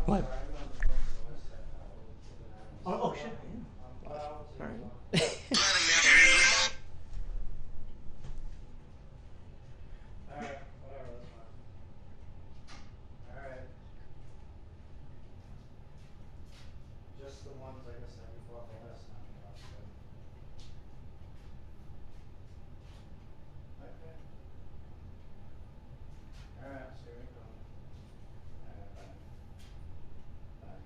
What? Oh shit. Yeah. Alright. Alright, whatever, that's fine. Alright. Just the ones, like I said, before the list. That's good. Okay. Alright, so here we go. Alright, bye. Bye.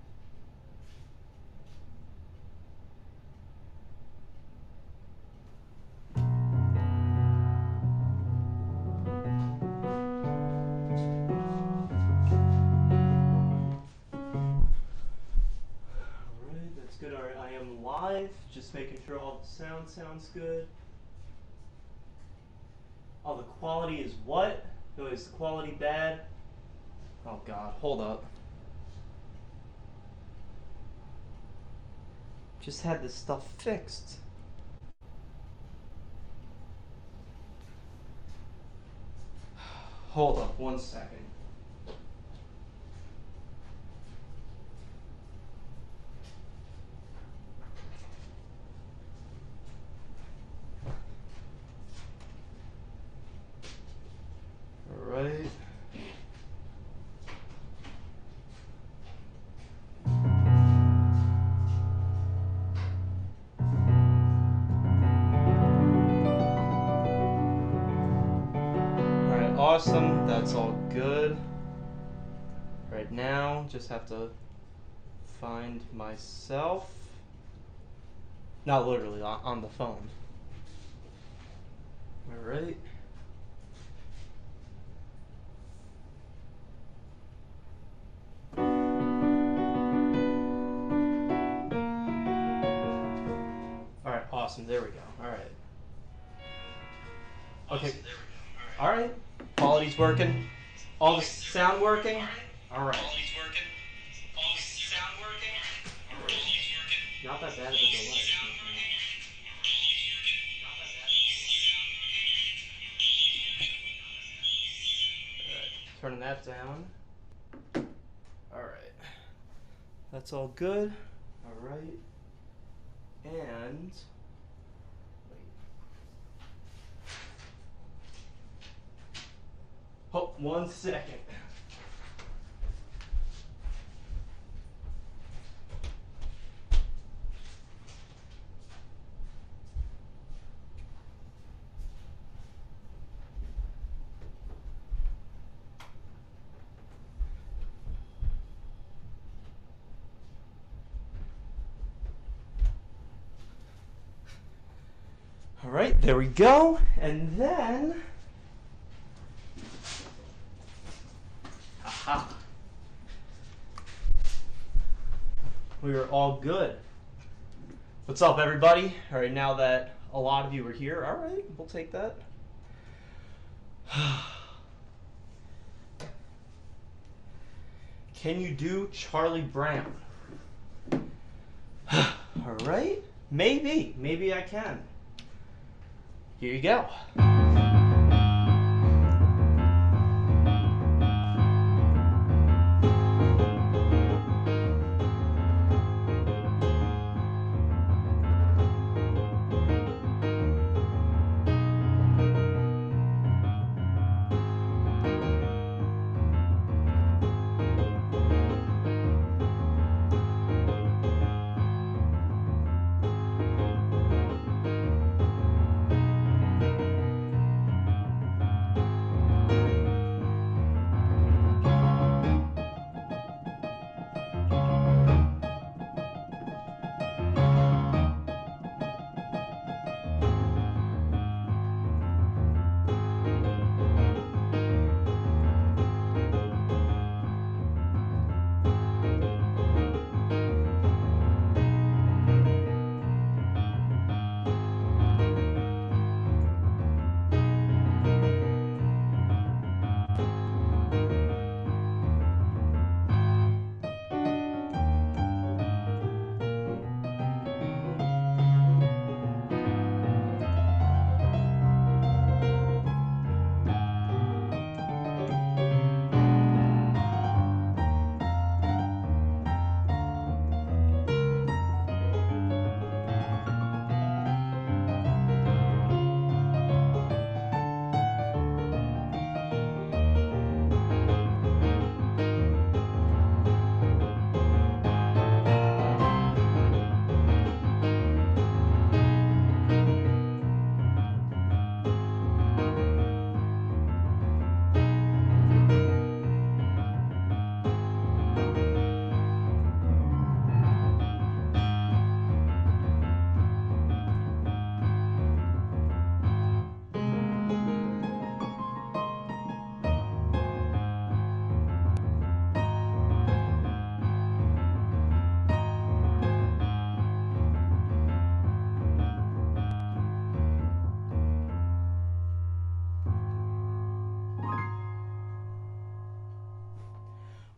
Alright, that's good. Alright, I am live. Just making sure all the sound sounds good. Oh, the quality is what? No, is the quality bad? Oh god, hold up. Just had this stuff fixed. Hold up 1 second. Alright. Alright, awesome. That's all good. Right now, just have to find myself. Not literally, on the phone. Alright. Alright, awesome. There we go. Alright. Okay. Awesome, there we go. Alright. Quality's working. All the sound working? Alright. Quality's working. All the sound working. Quality's working. Not that bad of a delay. Alright. Turning that down. Alright. That's all good. Alright. And wait. Oh, 1 second. All right, there we go. And then, aha, we are all good. What's up, everybody? All right, now that a lot of you are here, all right, we'll take that. Can you do Charlie Brown? All right, maybe I can. Here you go.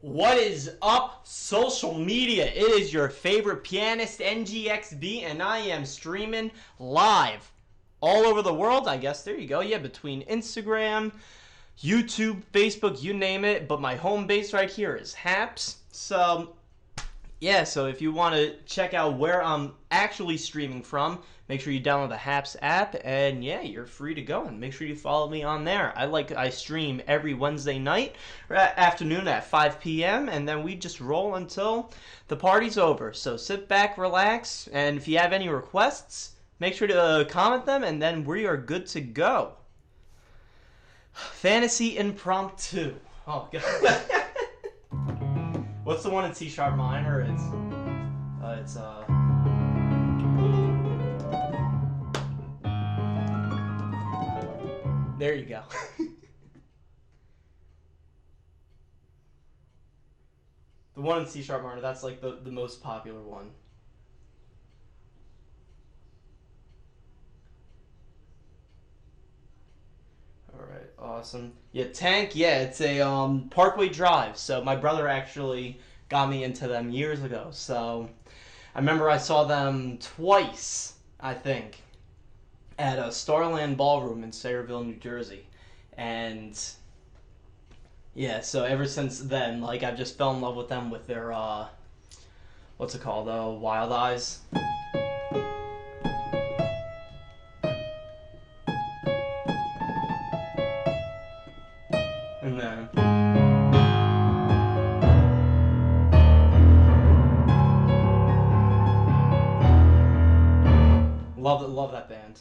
What is up, social media? It is your favorite pianist, NGXB, and I am streaming live all over the world. I guess there you go. Yeah, between Instagram, YouTube, Facebook, you name it. But my home base right here is Haps. So, yeah, so if you want to check out where I'm actually streaming from, make sure you download the Haps app, and yeah, you're free to go. And make sure you follow me on there. I stream every Wednesday night, or afternoon at 5 p.m., and then we just roll until the party's over. So sit back, relax, and if you have any requests, make sure to comment them, and then we are good to go. Fantasy Impromptu. Oh, God. What's the one in C sharp minor? There you go. The one in C sharp minor, that's like the most popular one. Alright, awesome. Yeah, Tank, yeah, it's a Parkway Drive. So my brother actually got me into them years ago. So I remember I saw them twice, I think, at a Starland Ballroom in Sayreville, New Jersey. And yeah, so ever since then, like, I've just fell in love with them with their what's it called? Wild Eyes. And then love that band.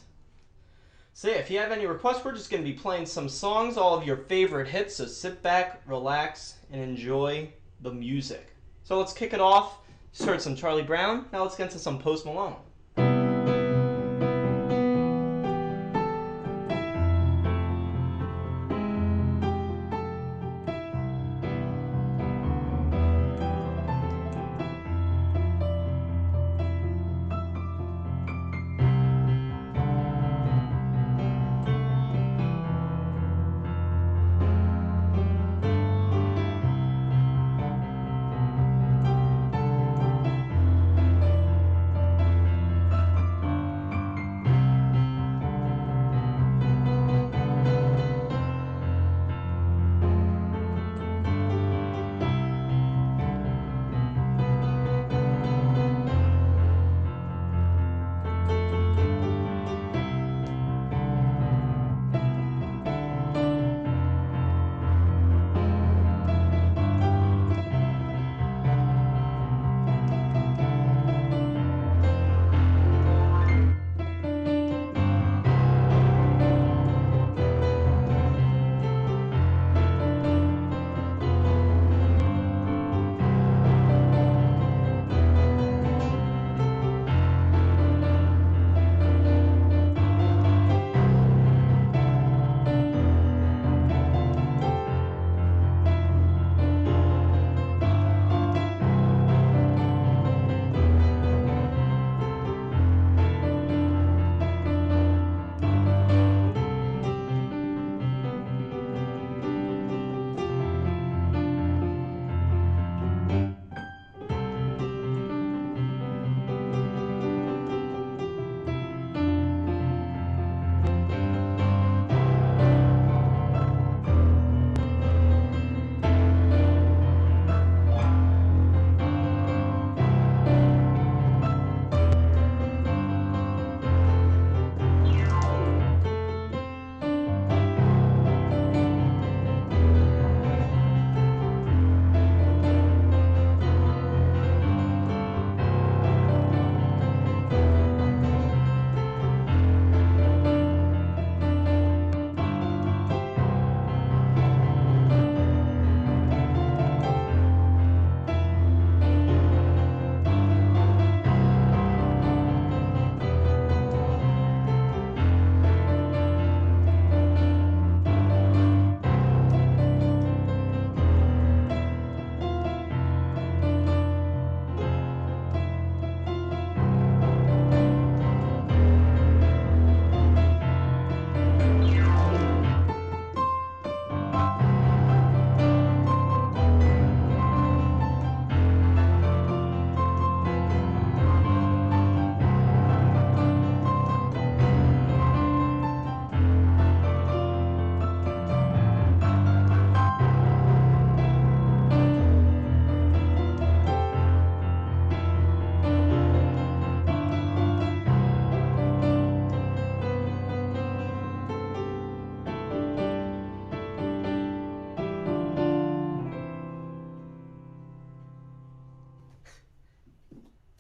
So yeah, if you have any requests, we're just going to be playing some songs, all of your favorite hits, so sit back, relax, and enjoy the music. So let's kick it off. Just heard some Charlie Brown, now let's get into some Post Malone.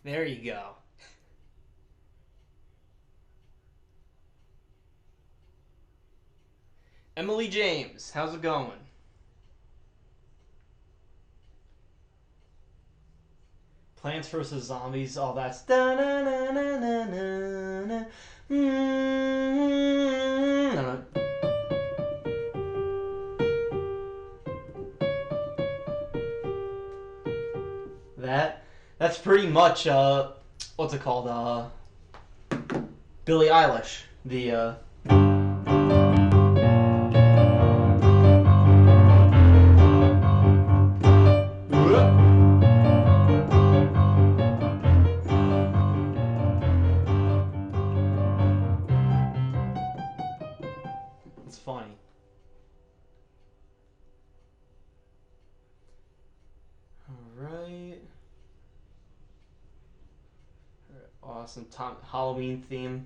There you go. Emily James, how's it going? Plants vs. Zombies, all that's that's pretty much what's it called? Billie Eilish. The it's funny. Alright. Awesome Halloween theme.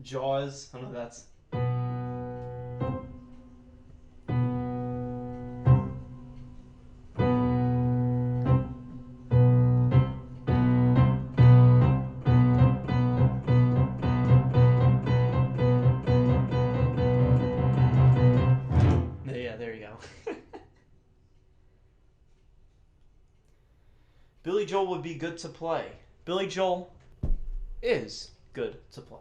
Jaws. I know that's. Yeah, there you go. Billy Joel would be good to play. Billy Joel is good to play.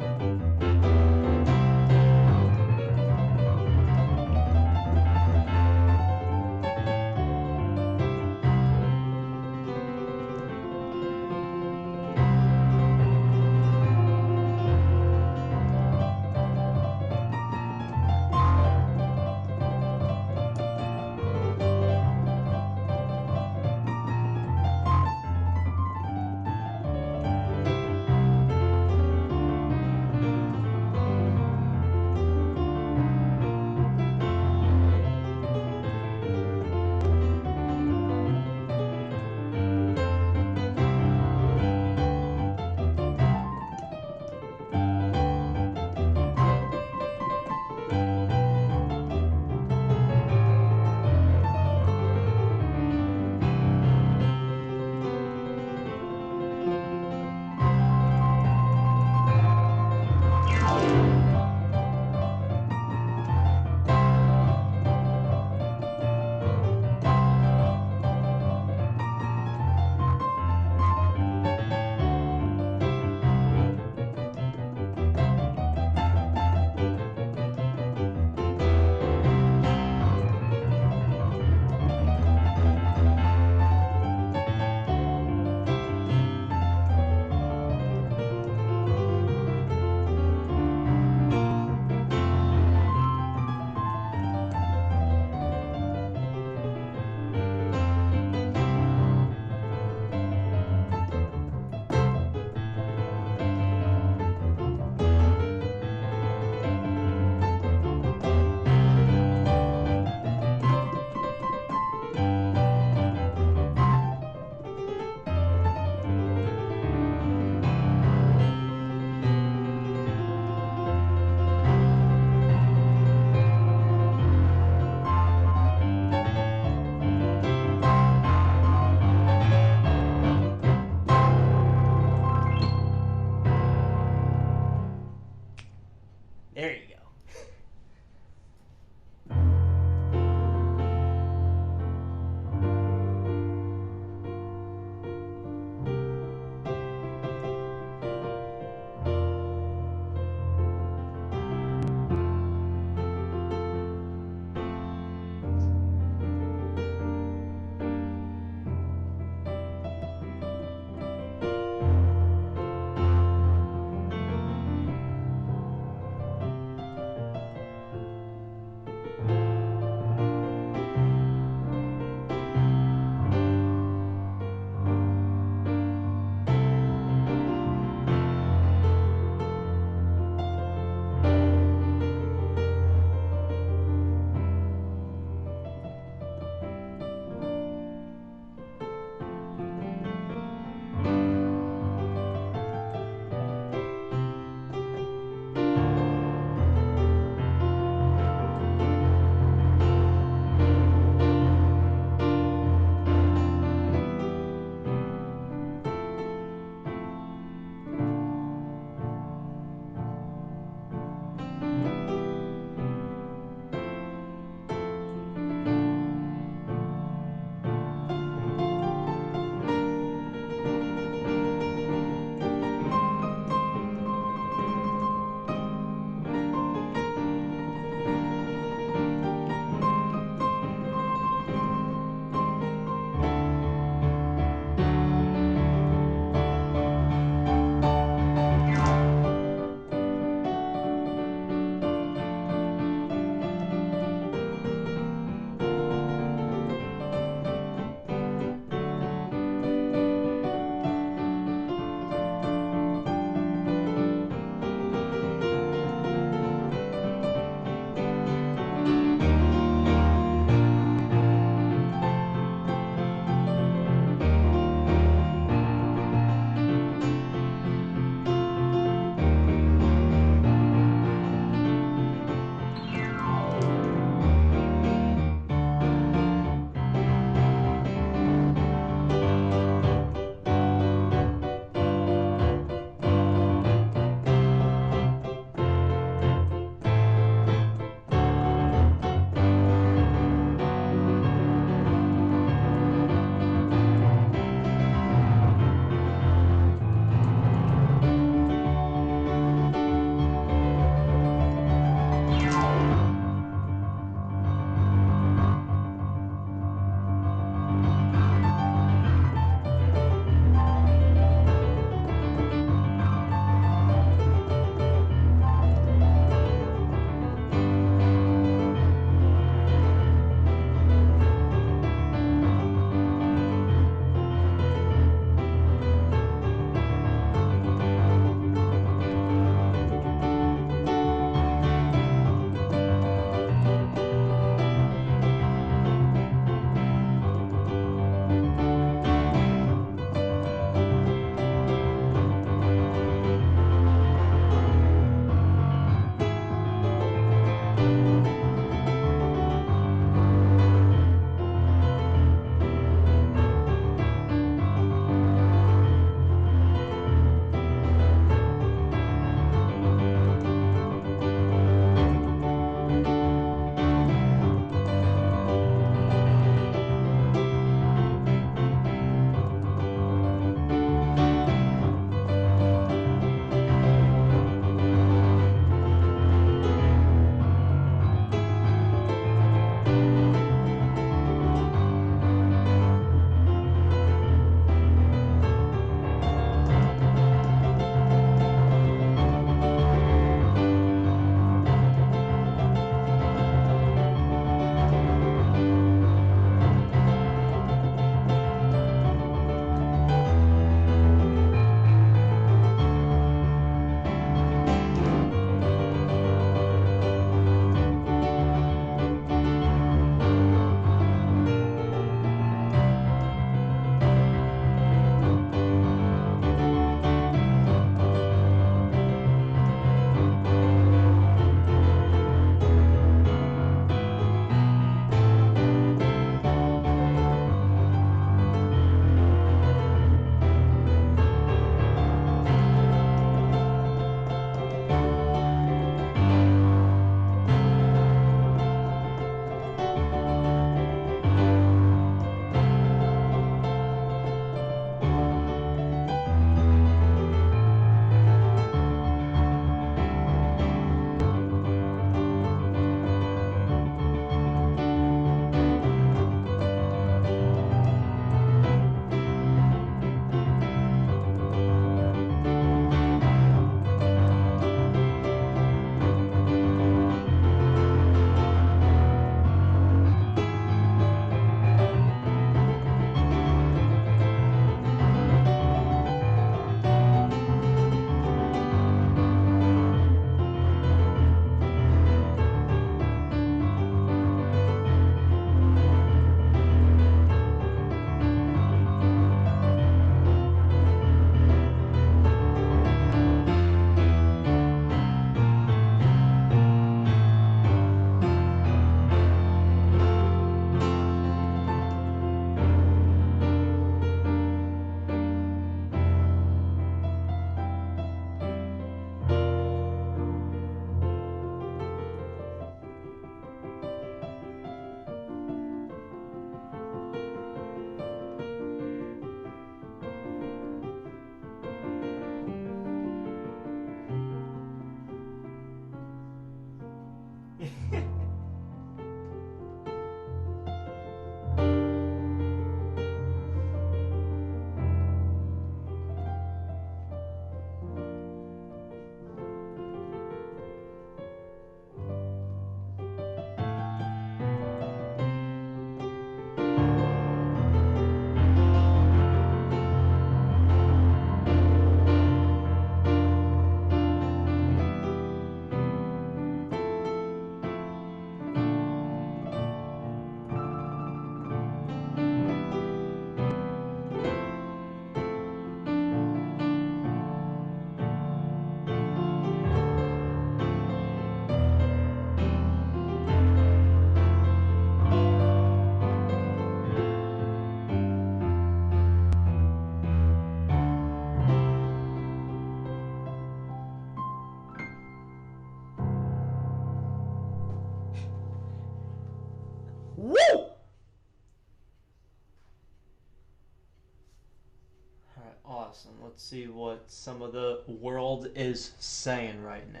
Awesome. Let's see what some of the world is saying right now.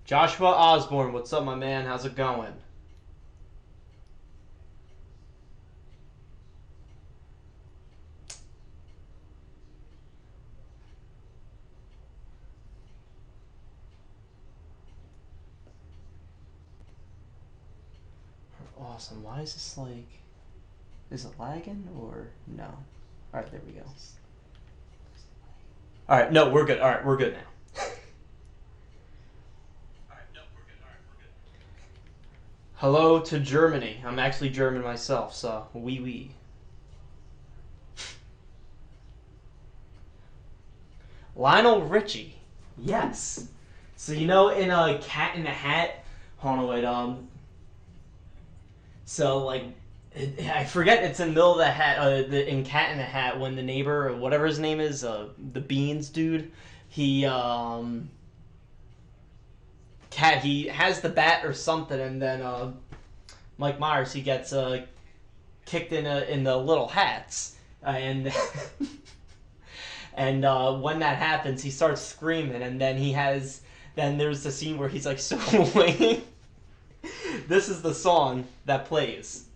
Joshua Osborne, what's up, my man? How's it going? Awesome. Why is this like... Is it lagging or no? Alright, there we go. Alright, no, we're good. Alright, we're good now. Hello to Germany. I'm actually German myself, so wee wee. Lionel Richie. Yes. So you know in a Cat in the Hat. Hold on, wait. So like, I forget. It's in the middle of the hat. In Cat in the Hat, when the neighbor or whatever his name is, the Beans dude, he cat he has the bat or something, and then Mike Myers he gets kicked in the little hats, and and when that happens, he starts screaming, and then there's the scene where he's like swinging. This is the song that plays.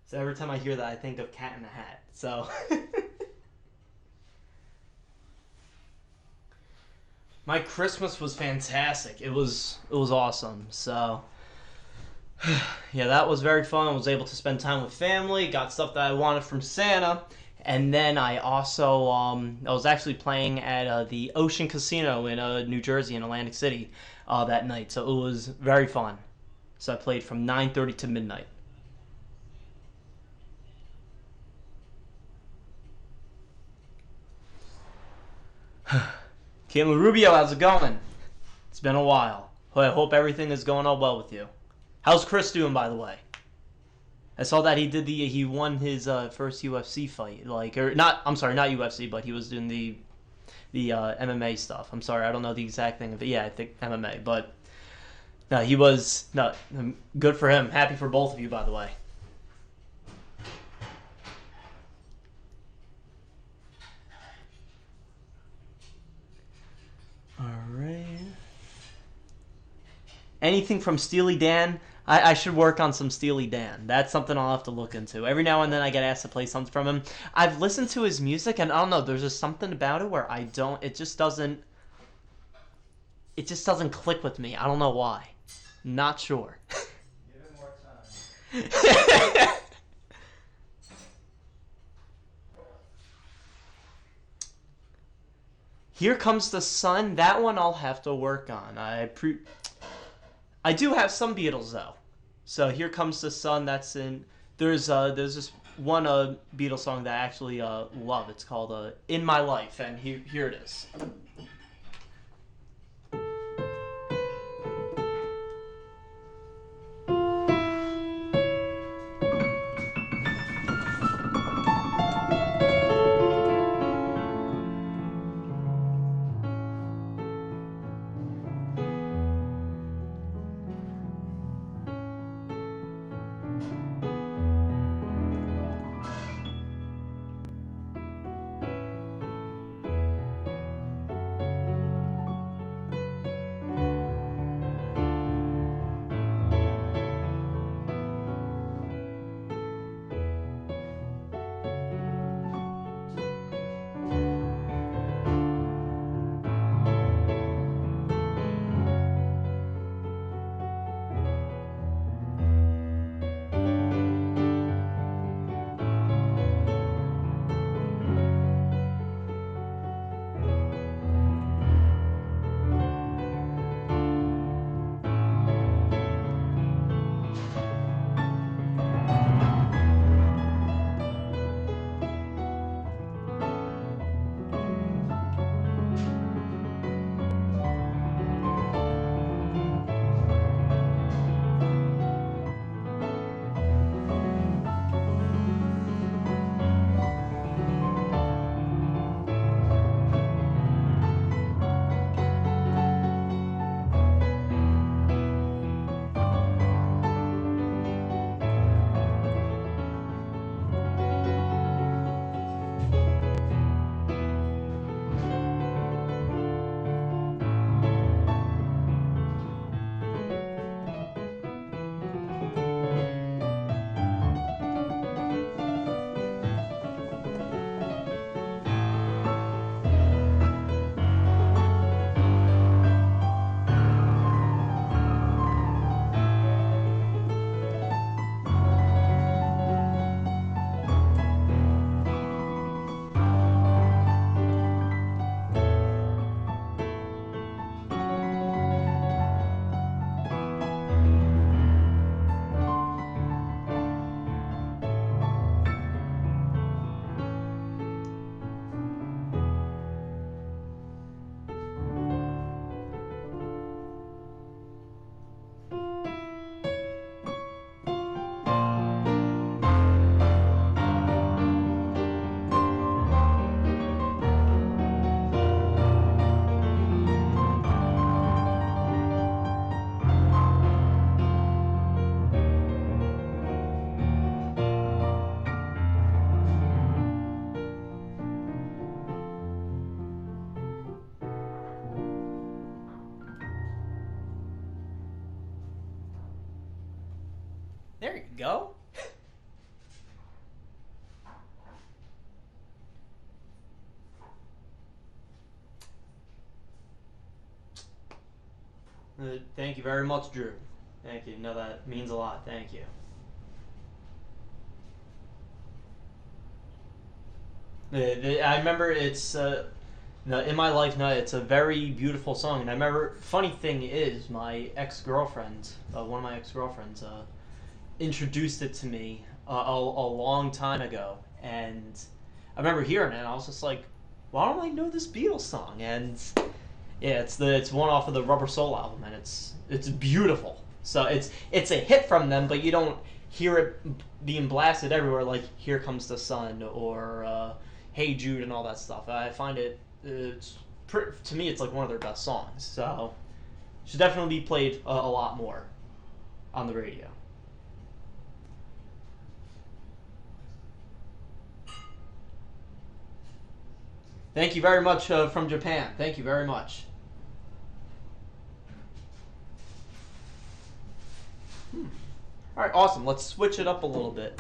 So every time I hear that, I think of Cat in a Hat. So my Christmas was fantastic. It was awesome. So yeah, that was very fun. I was able to spend time with family, got stuff that I wanted from Santa, and then I also I was actually playing at the Ocean Casino in New Jersey in Atlantic City that night. So it was very fun. So I played from 9:30 to midnight. Caitlin Rubio, how's it going? It's been a while. I hope everything is going all well with you. How's Chris doing, by the way? I saw that he won his first UFC fight, like, or not. I'm sorry, not UFC, but he was doing the MMA stuff. I'm sorry, I don't know the exact thing of it. Yeah, I think MMA, but no, he was no good for him. Happy for both of you, by the way. All right. Anything from Steely Dan? I should work on some Steely Dan. That's something I'll have to look into. Every now and then I get asked to play something from him. I've listened to his music and I don't know, there's just something about it where I don't it just doesn't click with me. I don't know why. Not sure. Give it more time. Here Comes the Sun. That one I'll have to work on. I do have some Beatles though. So Here Comes the Sun. That's in. There's this one Beatles song that I actually love. It's called In My Life, and here it is. There you go. Thank you very much, Drew. Thank you. No, that means a lot. Thank you. I remember it's no, in my life. No, it's a very beautiful song, and I remember. Funny thing is, my ex-girlfriend, one of my ex-girlfriends, introduced it to me a long time ago, and I remember hearing it, and I was just like, "Why don't I know this Beatles song?" And yeah, it's one off of the Rubber Soul album, and it's beautiful. So it's a hit from them, but you don't hear it being blasted everywhere like "Here Comes the Sun" or "Hey Jude" and all that stuff. I find to me it's like one of their best songs. So it should definitely be played a lot more on the radio. Thank you very much from Japan. Thank you very much. All right, awesome. Let's switch it up a little bit.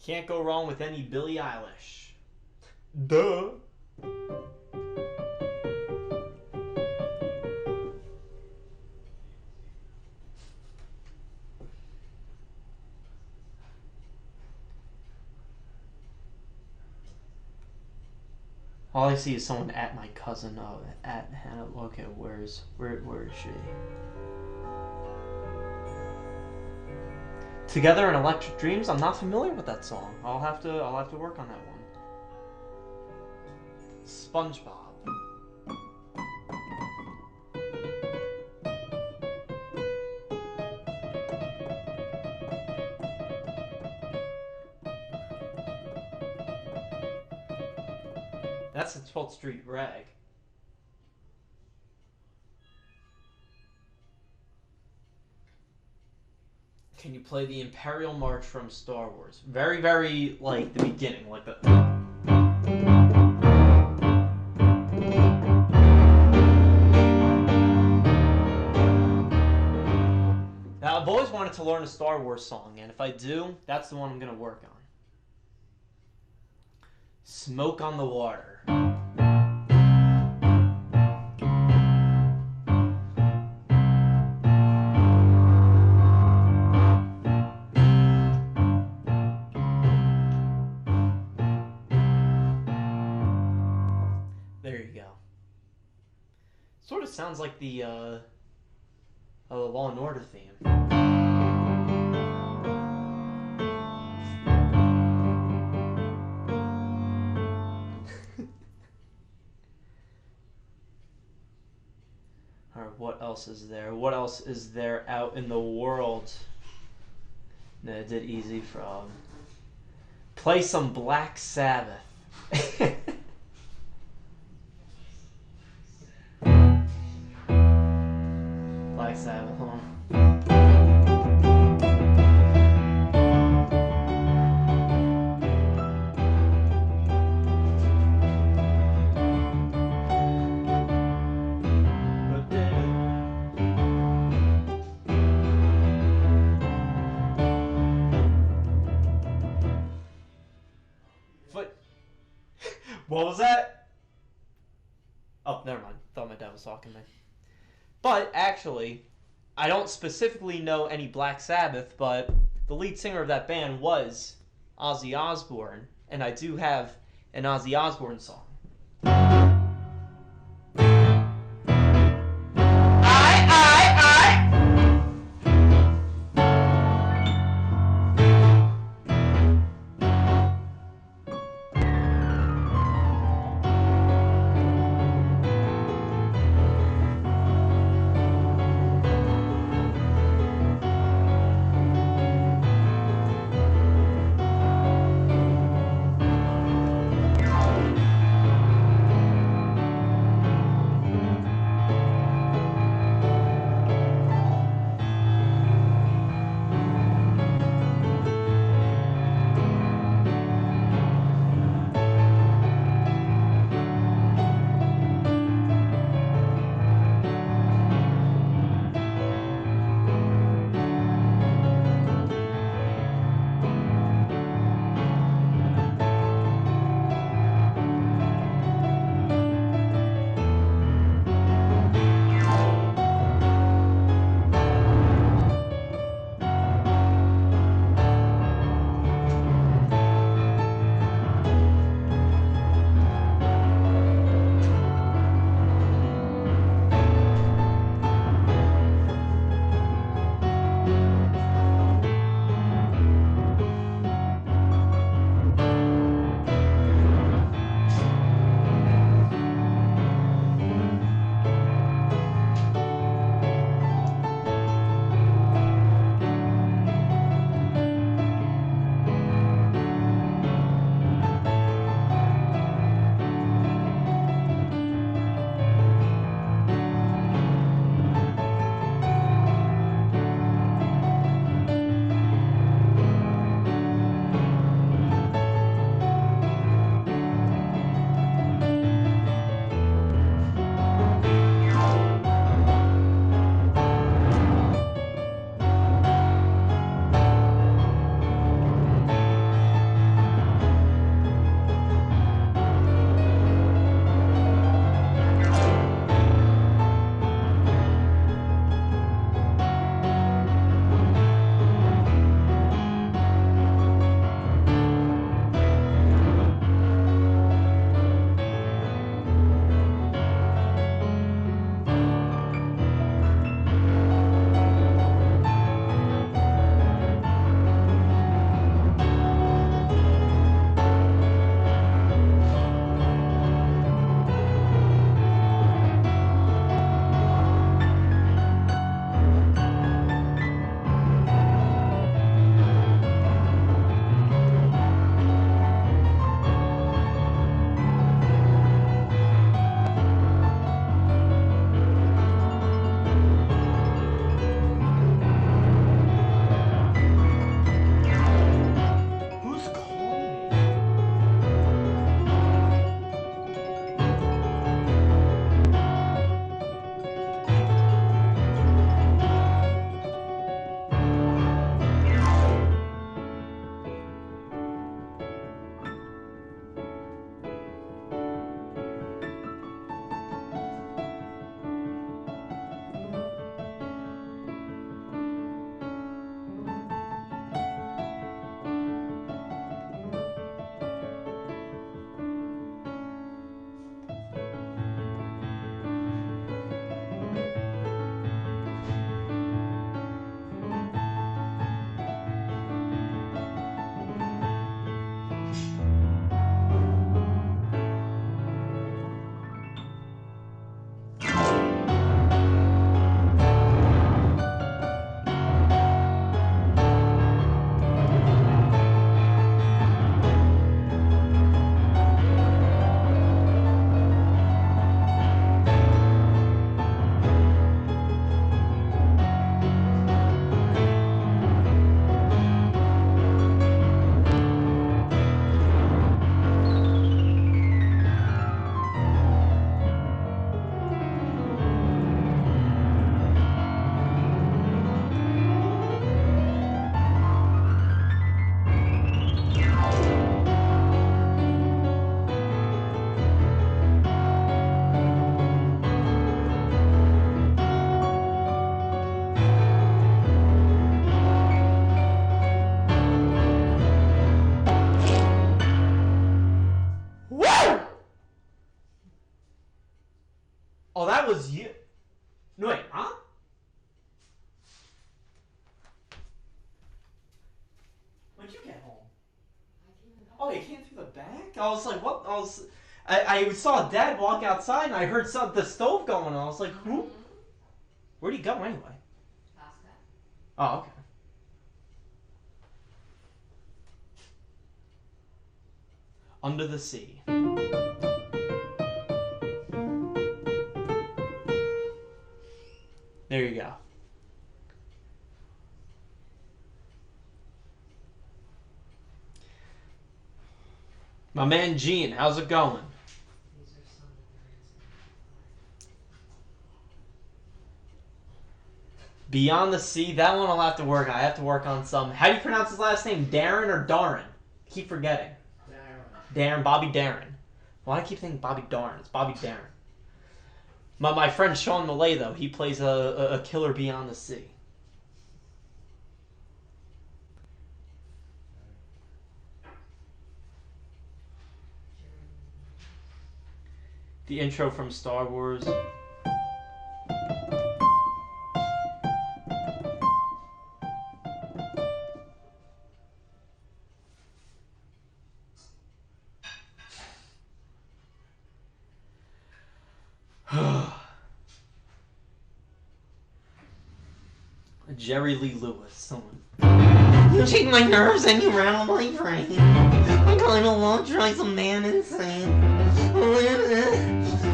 Can't go wrong with any Billie Eilish. Duh. All I see is someone at my cousin. Oh, at Hannah. Okay, where is she? Together in Electric Dreams. I'm not familiar with that song. I'll have to work on that one. SpongeBob. That's the 12th Street Rag. Can you play the Imperial March from Star Wars? Very, very, like, the beginning. Like the... Now, I've always wanted to learn a Star Wars song, and if I do, that's the one I'm going to work on. Smoke on the Water. There you go. Sort of sounds like the Law and Order theme. Alright, what else is there? What else is there out in the world? No, it did easy from. Play some Black Sabbath. Black Sabbath, hold on. What was that? Oh, never mind. Thought my dad was talking to me. But actually, I don't specifically know any Black Sabbath, but the lead singer of that band was Ozzy Osbourne, and I do have an Ozzy Osbourne song. Oh, that was you. No, wait, huh? When'd you get home? Oh, you came through the back? I was like, what? I saw Dad walk outside and I heard the stove going on. I was like, who? Where'd he go anyway? Oh, okay. Under the Sea. There you go. My man Gene, how's it going? Beyond the Sea, that one I'll have to work on. I have to work on some. How do you pronounce his last name? Darren or Darren? I keep forgetting. Darren, Bobby Darren. Why do I keep thinking Bobby Darren? It's Bobby Darren. My friend Sean Millay, though, he plays a killer Beyond the Sea. The intro from Star Wars. Jerry Lee Lewis, someone. You shake my nerves and you rattle my brain. I kinda want to try some man insane.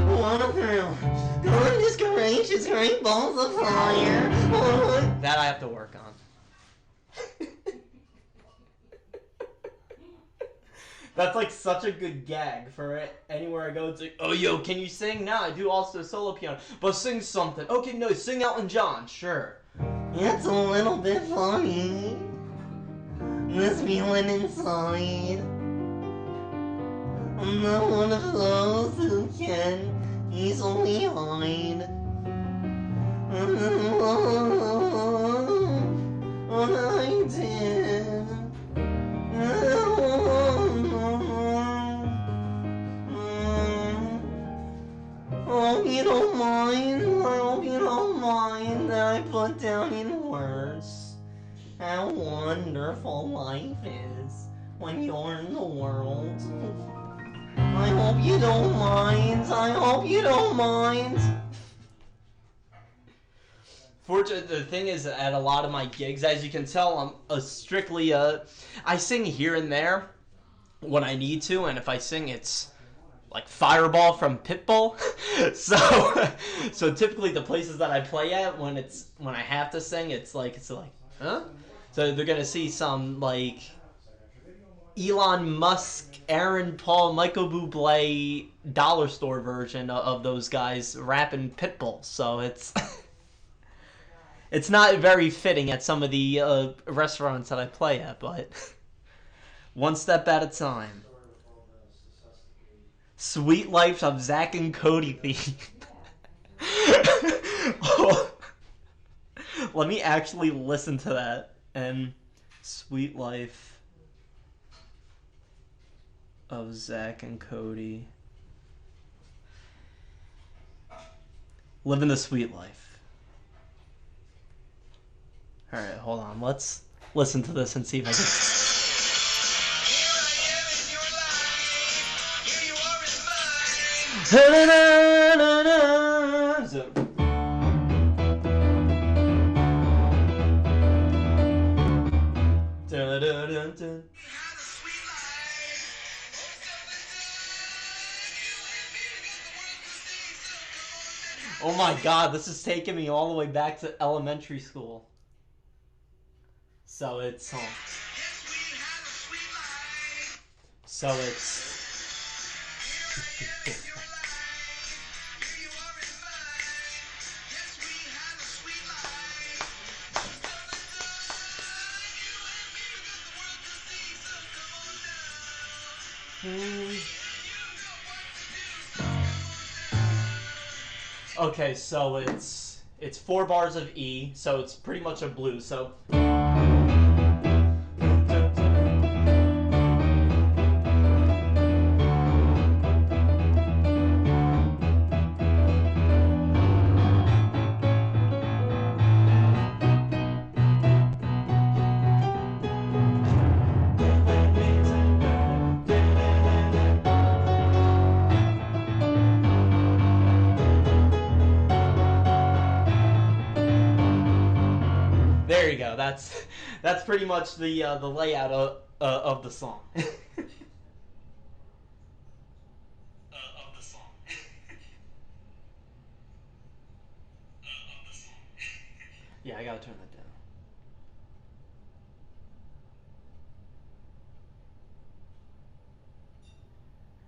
What a thrill. Goodness gracious, great balls of fire. That I have to work on. That's like such a good gag for it. Anywhere I go, it's like, oh, yo, can you sing? No, I do also solo piano. But sing something. Okay, no, sing Elton John. Sure. It's a little bit funny. This feeling inside. I'm not one of those who can easily hide. What I did. Oh, you don't mind. I hope you don't mind that I put down in words how wonderful life is when you're in the world. I hope you don't mind. I hope you don't mind. Fortunately, the thing is, at a lot of my gigs, as you can tell, I'm strictly I sing here and there when I need to, and if I sing, it's like Fireball from Pitbull. so typically the places that I play at when I have to sing, it's like huh? So they're gonna see some like Elon Musk, Aaron Paul, Michael Bublé dollar store version of those guys rapping Pitbull. So it's it's not very fitting at some of the restaurants that I play at, but one step at a time. Sweet Life of Zach and Cody theme. Oh, let me actually listen to that. And Sweet Life of Zach and Cody. Living the Sweet Life. Alright, hold on. Let's listen to this and see if I can... Oh my god, this is taking me all the way back to elementary school. So it's okay, so it's 4 bars of E, so it's pretty much a blues. So that's pretty much the layout of the song. Yeah, I gotta turn that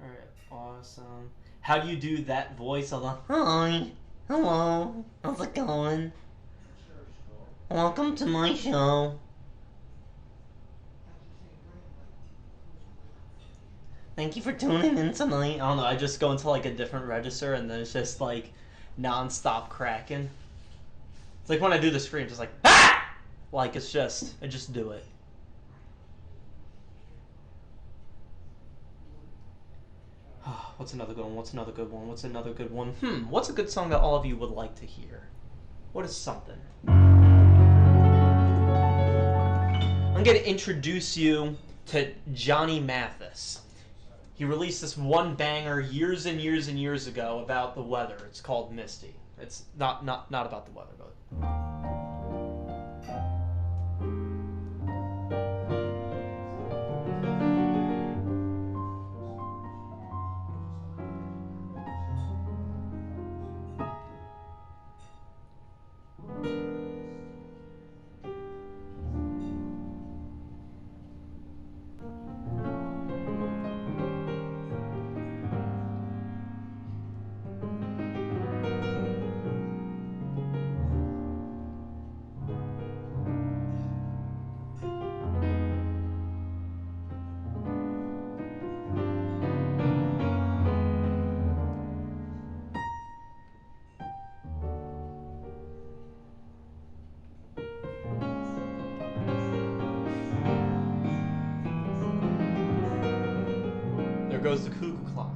down. Alright, awesome. How do you do that voice of the hi, hello, how's it going? Welcome to my show. Thank you for tuning in tonight. I don't know, I just go into like a different register and then it's just like non-stop cracking. It's like when I do the scream, just like, ah! Like it's just, I just do it. What's another good one? What's another good one? What's another good one? What's a good song that all of you would like to hear? What is something? I'm going to introduce you to Johnny Mathis. He released this one banger years and years and years ago about the weather. It's called Misty. It's not about the weather, but... There goes the cuckoo clock.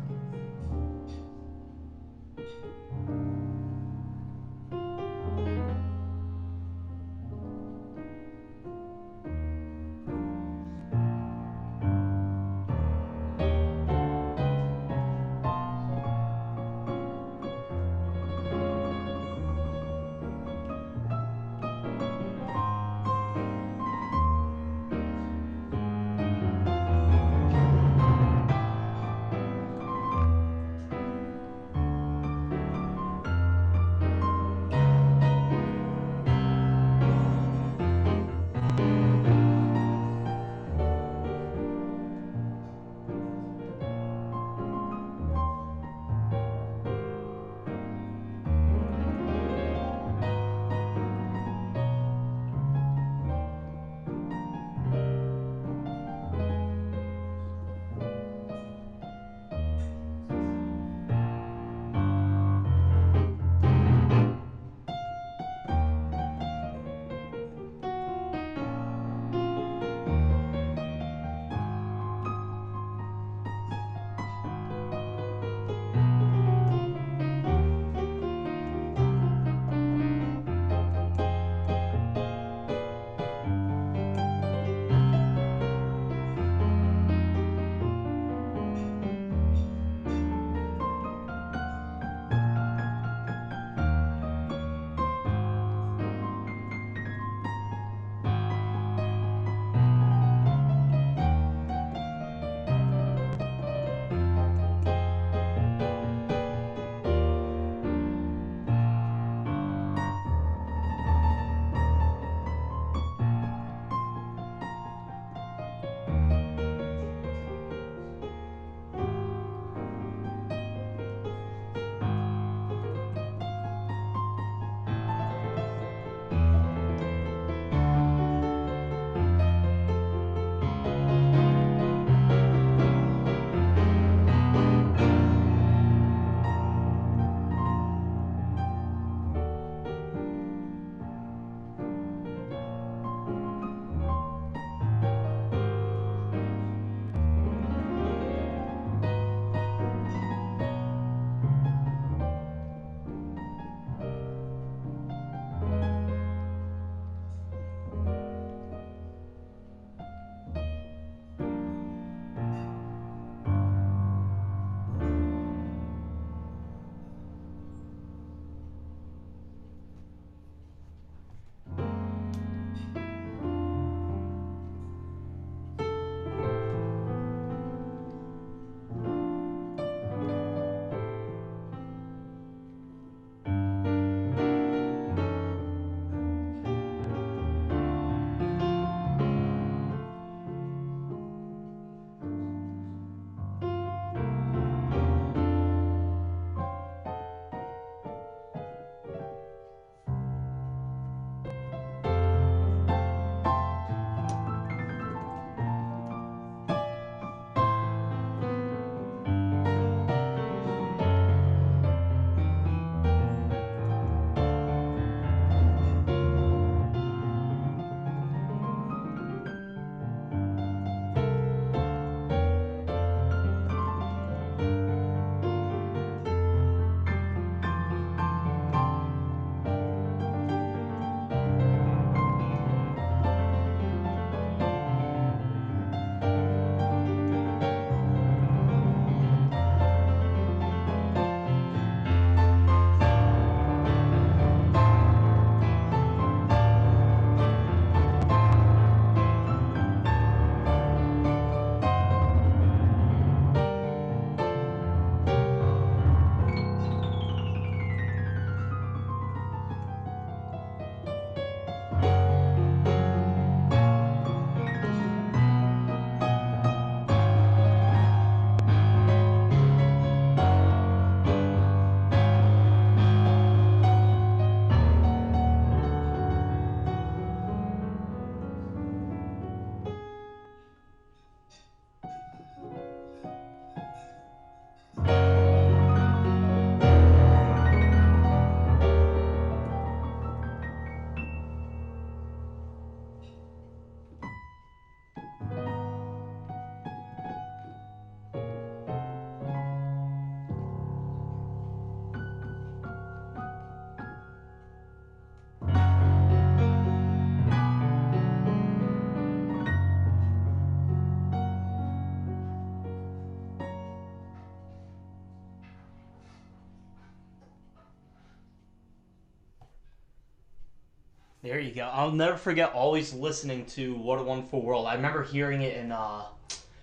There you go. I'll never forget always listening to What a Wonderful World. I remember hearing it in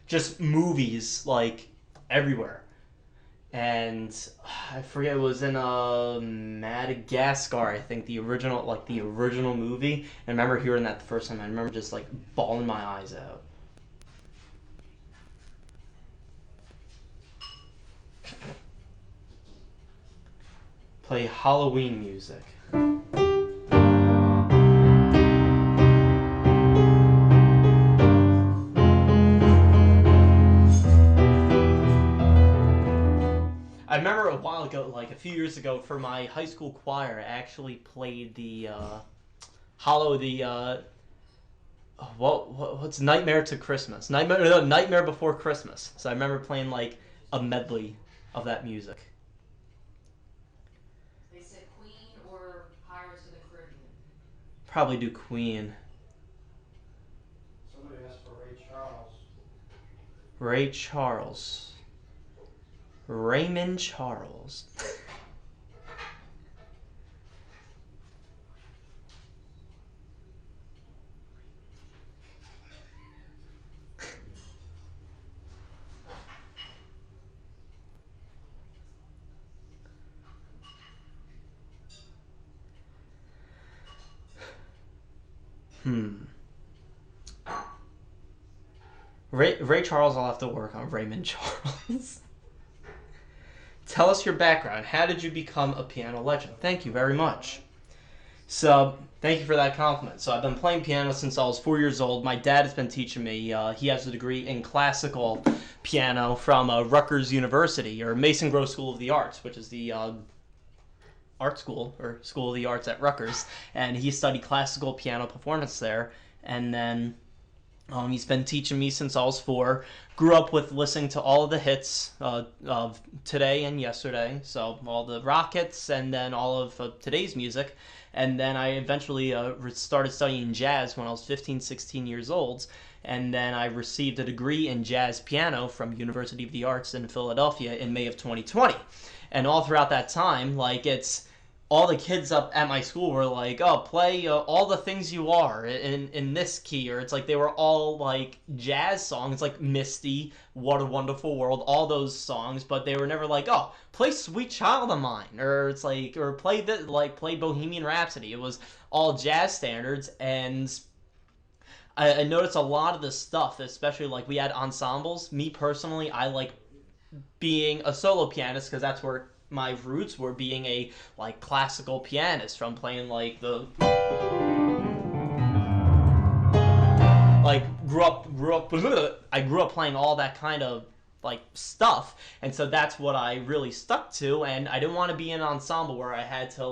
just movies, like, everywhere. And I forget, it was in Madagascar, I think, the original movie. And I remember hearing that the first time. I remember just, like, bawling my eyes out. Play Halloween music. I remember a while ago, like a few years ago, for my high school choir, I actually played the what's Nightmare to Christmas? Nightmare Before Christmas. So I remember playing like a medley of that music. They said Queen or Pirates of the Caribbean. Probably do Queen. Somebody asked for Ray Charles. Ray Charles. Raymond Charles. Ray Charles, I'll have to work on Raymond Charles. Tell us your background. How did you become a piano legend? Thank you very much. So, thank you for that compliment. So, I've been playing piano since I was 4 years old. My dad has been teaching me. He has a degree in classical piano from Rutgers University, or Mason Gross School of the Arts, which is the art school, or School of the Arts at Rutgers. And he studied classical piano performance there. And then he's been teaching me since I was 4. Grew up with listening to all of the hits of today and yesterday, so all the rock hits and then all of today's music. And then I eventually started studying jazz when I was 15, 16 years old. And then I received a degree in jazz piano from University of the Arts in Philadelphia in May of 2020. And all throughout that time, like, it's all the kids up at my school were like, oh, play All the Things You Are in this key. Or it's like they were all like jazz songs, like Misty, What a Wonderful World, all those songs. But they were never like, oh, play Sweet Child of Mine. Or it's like, or play Bohemian Rhapsody. It was all jazz standards. And I noticed a lot of this stuff, especially like we had ensembles. Me personally, I like being a solo pianist because that's where my roots were, being a like classical pianist, from playing like the I grew up playing all that kind of like stuff, and so that's what I really stuck to. And I didn't want to be in an ensemble where I had to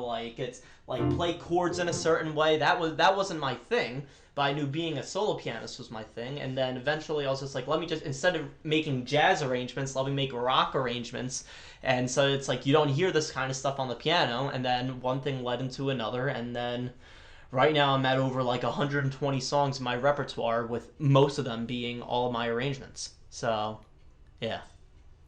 play chords in a certain way. That wasn't my thing. But I knew being a solo pianist was my thing. And then eventually I was just like, let me just, instead of making jazz arrangements, let me make rock arrangements. And so it's like, you don't hear this kind of stuff on the piano. And then one thing led into another. And then right now I'm at over like 120 songs in my repertoire, with most of them being all of my arrangements. So, yeah.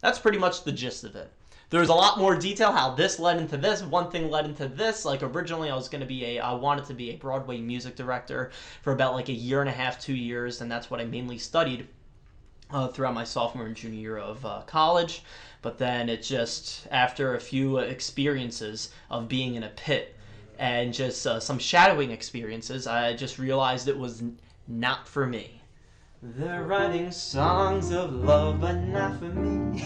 That's pretty much the gist of it. There's a lot more detail how this led into this. One thing led into this. Like, originally I wanted to be a Broadway music director for about like a year and a half, 2 years, and that's what I mainly studied throughout my sophomore and junior year of college. But then it just, after a few experiences of being in a pit and just some shadowing experiences, I just realized it was not for me. They're writing songs of love, but not for me.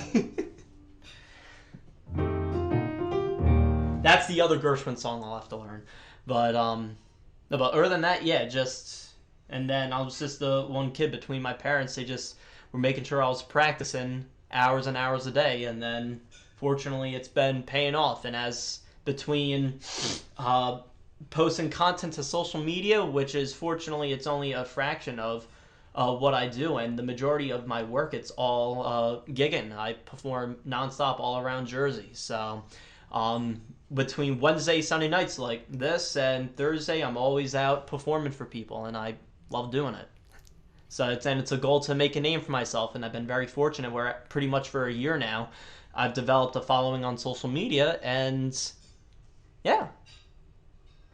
That's the other Gershwin song I'll have to learn. But other than that, yeah, just... And then I was just the one kid between my parents. They just were making sure I was practicing hours and hours a day. And then, fortunately, it's been paying off. And as between posting content to social media, which is, fortunately, it's only a fraction of what I do. And the majority of my work, it's all gigging. I perform nonstop all around Jersey. So... between Wednesday, Sunday nights like this, and Thursday, I'm always out performing for people, and I love doing it. So it's a goal to make a name for myself, and I've been very fortunate where pretty much for a year now, I've developed a following on social media, and yeah.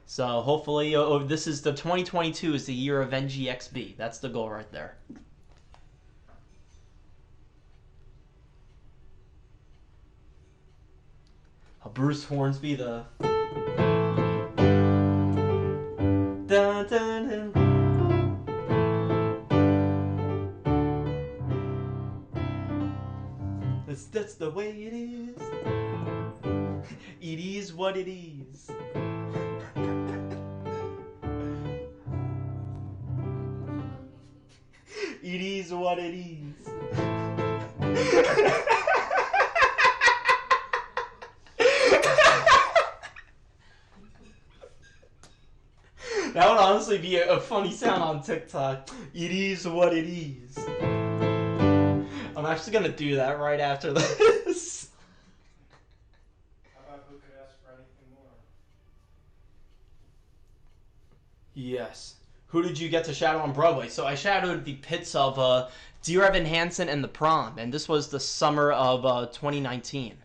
So hopefully, this is the 2022 is the year of NGXB. That's the goal right there. Bruce Hornsby, the dun, dun, dun. That's the way it is. It is what it is. It is what it is. That would honestly be a funny sound on TikTok. It is what it is. I'm actually gonna do that right after this. How about who could ask for anything more? Yes. Who did you get to shadow on Broadway? So I shadowed the pits of Dear Evan Hansen and The Prom, and this was the summer of 2019.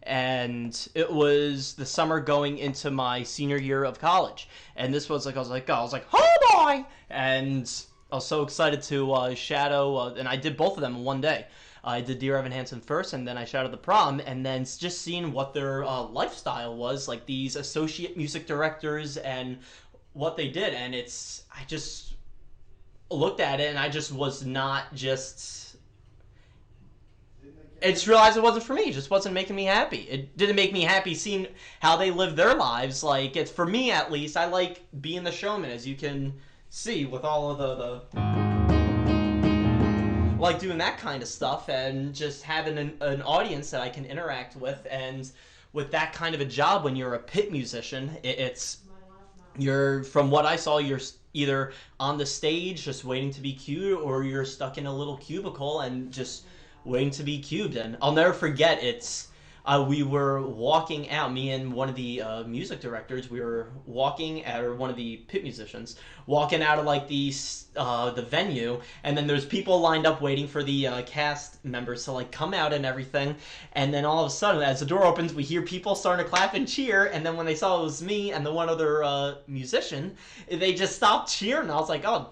And it was the summer going into my senior year of college. And this was like, I was like, oh boy! And I was so excited to shadow, and I did both of them in one day. I did Dear Evan Hansen first, and then I shadowed The Prom, and then just seeing what their lifestyle was, like these associate music directors and what they did. And I just looked at it, and I just was not just... I just realized it wasn't for me. It just wasn't making me happy. It didn't make me happy seeing how they live their lives. Like, it's for me at least. I like being the showman, as you can see with all of the like doing that kind of stuff and just having an audience that I can interact with. And with that kind of a job, when you're a pit musician, you're, from what I saw, you're either on the stage just waiting to be cued, or you're stuck in a little cubicle and just waiting to be cubed. And I'll never forget, we were walking out, me and one of the music directors, we were walking out, or one of the pit musicians, walking out of like the venue, and then there's people lined up waiting for the cast members to like come out and everything. And then all of a sudden, as the door opens, we hear people starting to clap and cheer. And then when they saw it was me and the one other musician, they just stopped cheering. I was like, oh,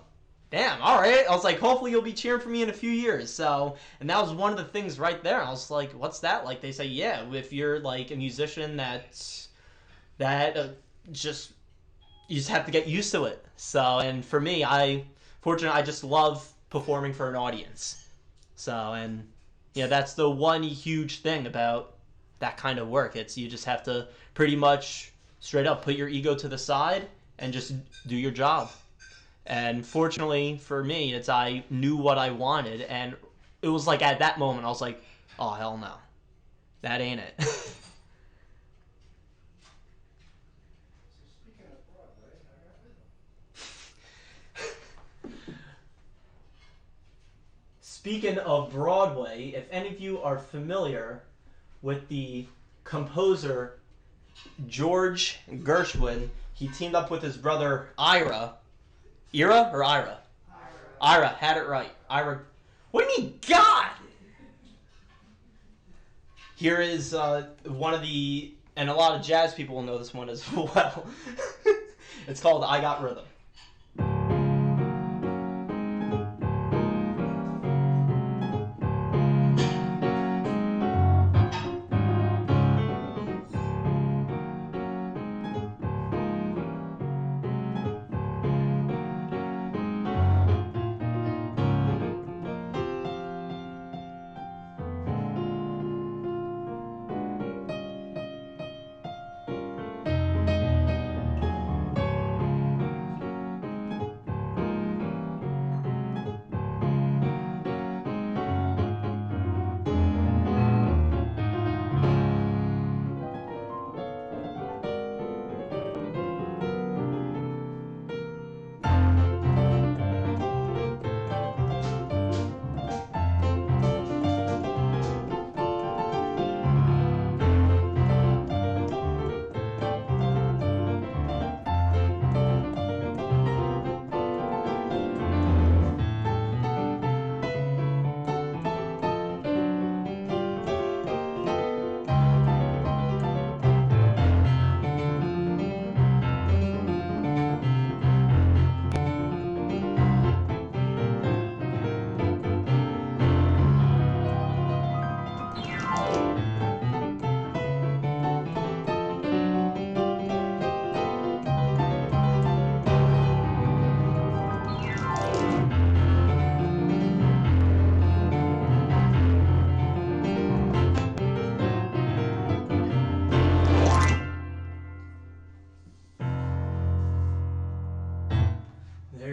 damn, all right. I was like, hopefully you'll be cheering for me in a few years. So, and that was one of the things right there. I was like, what's that like? They say, yeah, if you're like a musician just, you just have to get used to it. So, and for me, I just love performing for an audience. So, and yeah, that's the one huge thing about that kind of work. You just have to pretty much straight up put your ego to the side and just do your job. And fortunately for me, I knew what I wanted, and it was like at that moment I was like, oh hell no, that ain't it. So speaking of Broadway, I got rhythm. Speaking of Broadway, if any of you are familiar with the composer George Gershwin, he teamed up with his brother Ira. Ira or Ira? Ira, had it right. Ira. What do you mean, God? Here is one of the, and a lot of jazz people will know this one as well. It's called I Got Rhythm.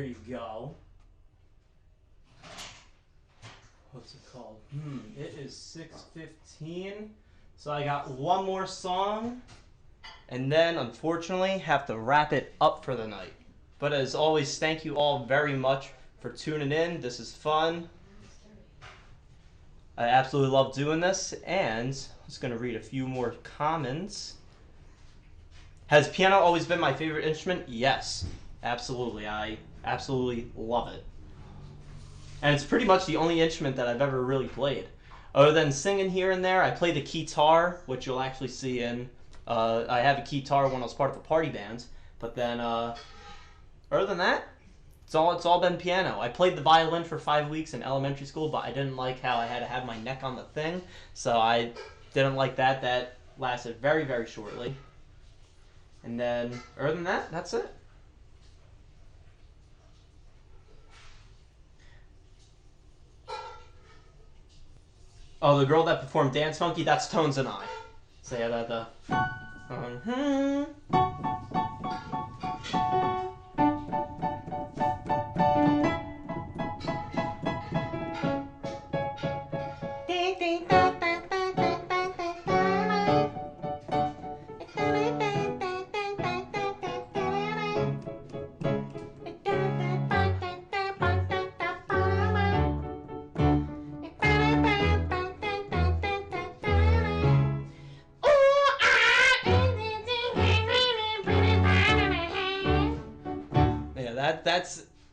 you go. What's it called? It is 6:15. So I got one more song. And then, unfortunately, have to wrap it up for the night. But as always, thank you all very much for tuning in. This is fun. I absolutely love doing this. And I'm just going to read a few more comments. Has piano always been my favorite instrument? Yes, absolutely. I absolutely love it. And it's pretty much the only instrument that I've ever really played. Other than singing here and there, I play the guitar, which you'll actually see in... I have a guitar when I was part of a party band. But then, other than that, it's all been piano. I played the violin for 5 weeks in elementary school, but I didn't like how I had to have my neck on the thing. So I didn't like that. That lasted very, very shortly. And then, other than that, that's it. Oh, the girl that performed Dance Monkey, that's Tones and I. So yeah, the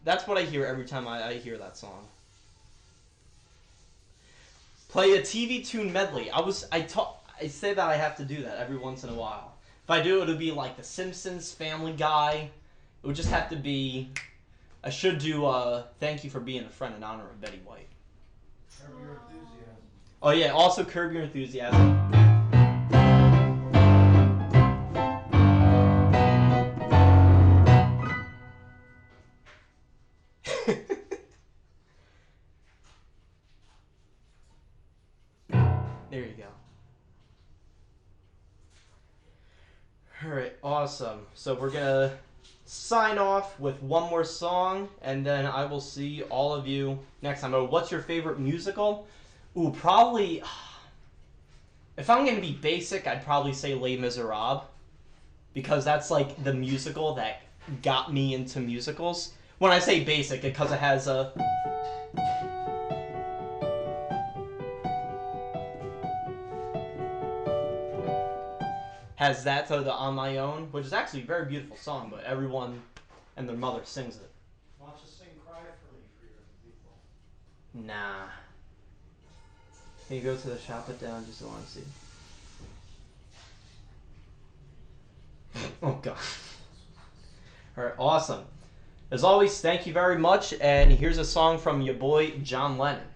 that's what I hear every time I hear that song. Play a TV tune medley. I say that I have to do that every once in a while. If I do, it'll be like The Simpsons, Family Guy. It would just have to be... I should do Thank You for Being a Friend in honor of Betty White. Curb Your Enthusiasm. Oh yeah, also Curb Your Enthusiasm. There you go. Alright, awesome. So we're gonna sign off with one more song, and then I will see all of you next time. Oh, what's your favorite musical? Ooh, probably... If I'm gonna be basic, I'd probably say Les Miserables. Because that's like the musical that got me into musicals. When I say basic, because it has a... has that to the On My Own, which is actually a very beautiful song, but everyone and their mother sings it. Why don't you sing Cry for Me for your people? Nah. Can you go to the shop it down just so I want to see? Oh god. Alright, awesome. As always, thank you very much, and here's a song from your boy John Lennon.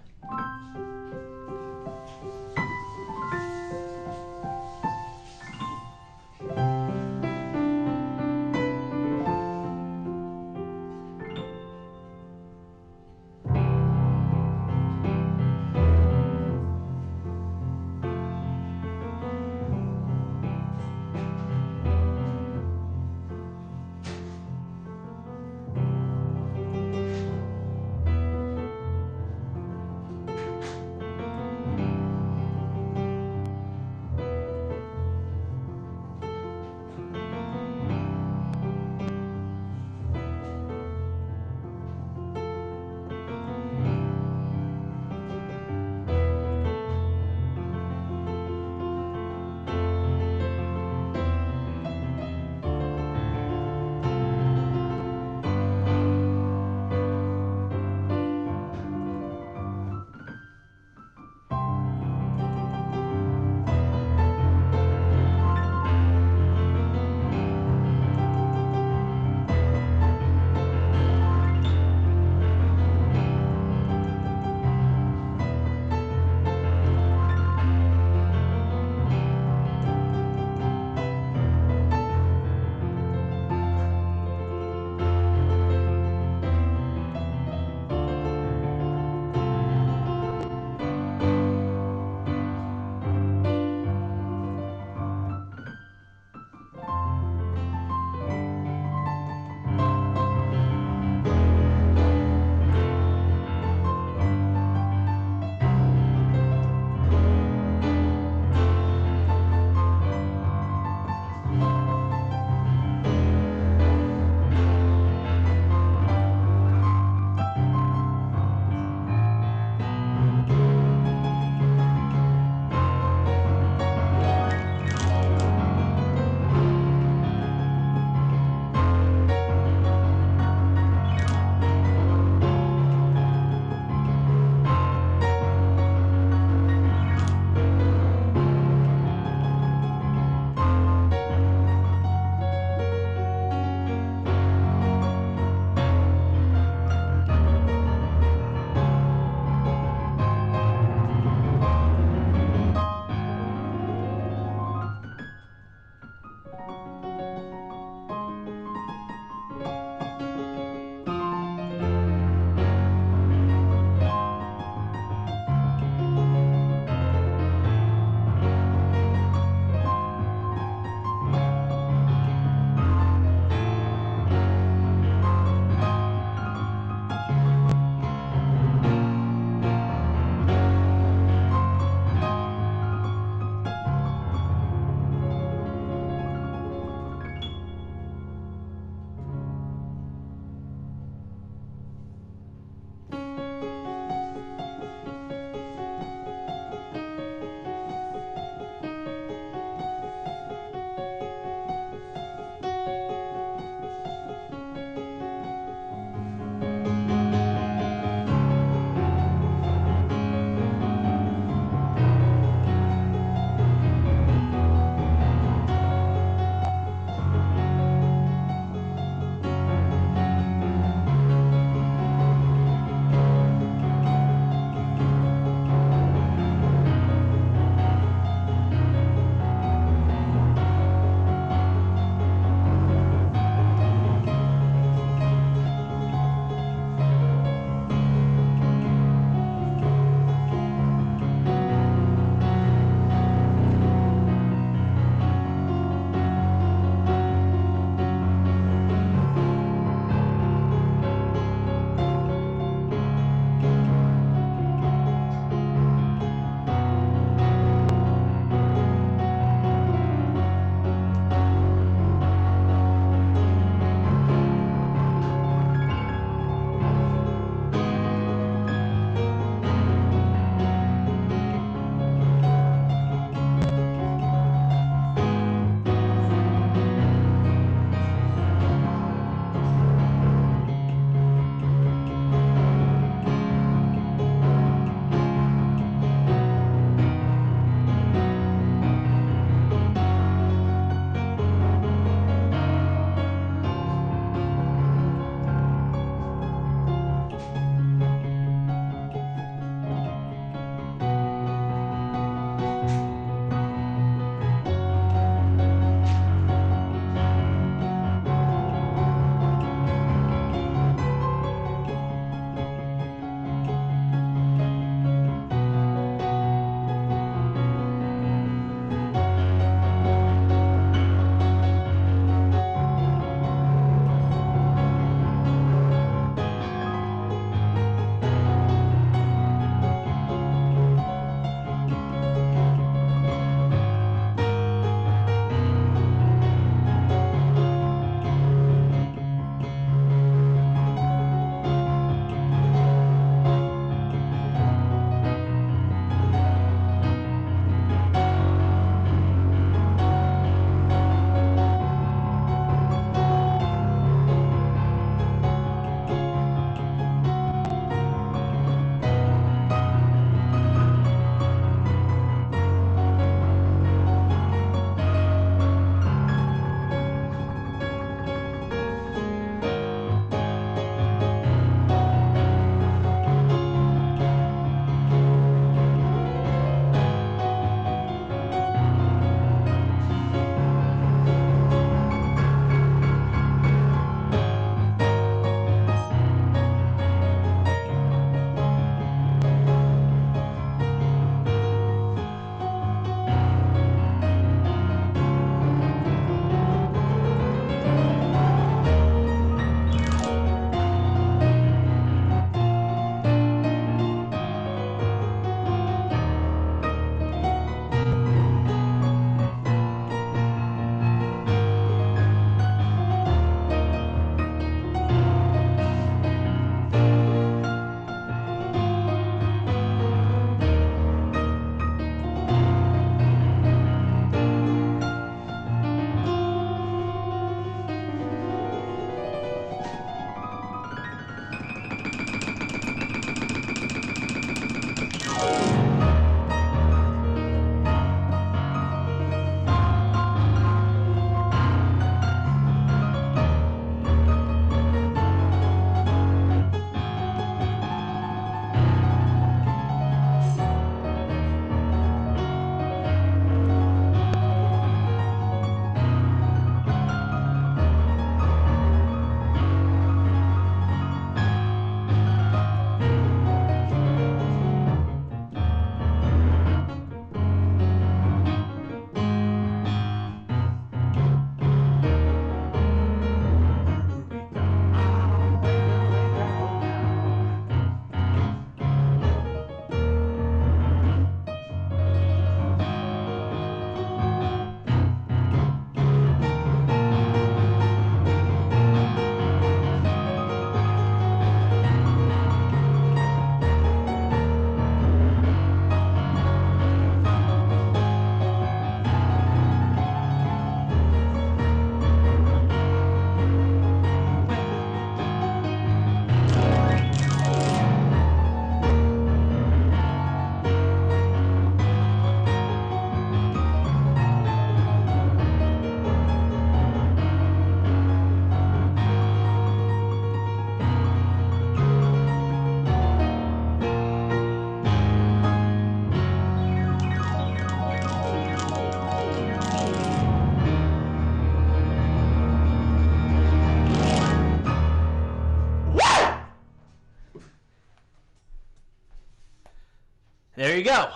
There you go.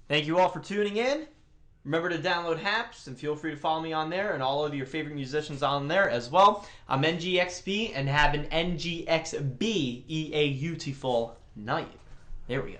Thank you all for tuning in. Remember to download Haps and feel free to follow me on there and all of your favorite musicians on there as well. I'm NGXB and have an NGXB EA beautiful night. There we go.